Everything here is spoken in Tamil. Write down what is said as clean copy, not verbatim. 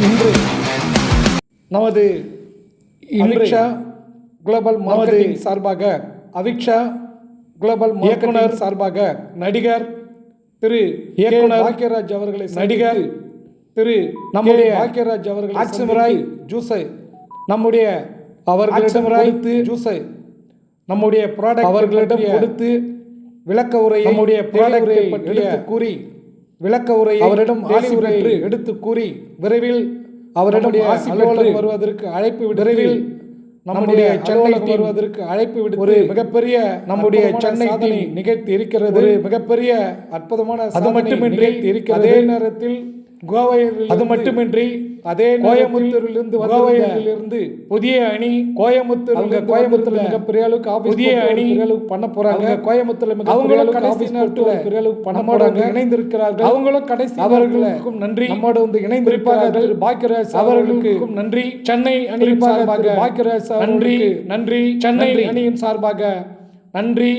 இன்று நமது அவிக்ஷா குளோபல் மார்க்கெட்டிங் சார்பாக அவிக்ஷா குளோபல் இயக்குனர் சார்பாக நடிகர் திரு இயக்குனர் பாக்கியராஜ் அவர்களை நடிகர் திரு நம்முடைய பாக்கியராஜ் அவர்கள் ஆட்சிமராய் ஜூஸை நம்முடைய அவர்களிடம் கொடுத்து ஜூஸை நம்முடைய ப்ராடக்ட் அவர்களிடம் கொடுத்து விளக்க உரை நம்முடைய ப்ராடக்டை பற்றி கூறி விளக்க உரை அவரிடம் ஆசி உரை எடுத்து கூறி விரைவில் அவரிடம் ஆசி பெற்று வருவதற்கு அழைப்பு விரைவில் நம்முடைய சென்னை வருவதற்கு அழைப்பு விடுத்து ஒரு மிகப்பெரிய நம்முடைய சென்னை நிகழ்த்தி இருக்கிறது. ஒரு மிகப்பெரிய அற்புதமான அது மட்டுமின்றி இருக்கிறது. அதே நேரத்தில் கோவையில் அது மட்டுமின்றி அதே கோயம்புத்தூரிலிருந்து புதிய அணி கோயம்புத்தூர் மிகப்பெரிய அளவுக்கு புதிய அணி பண்ண போறாங்க. கோயம்புத்தூர்ல அவங்களும் கடைசி பெரிய அளவுக்கு பண்ண போறாங்க, இணைந்திருக்கிறார்கள். அவங்களும் கடைசி அவர்களுக்கும் நன்றி. நம்மோடு வந்து இணைந்திருப்பார்கள். பாக்கியராஜ் அவர்களுக்கும் நன்றி. சென்னை அணியின் சார்பாக பாக்கியராஜ் நன்றி. சென்னை அணியின் சார்பாக நன்றி.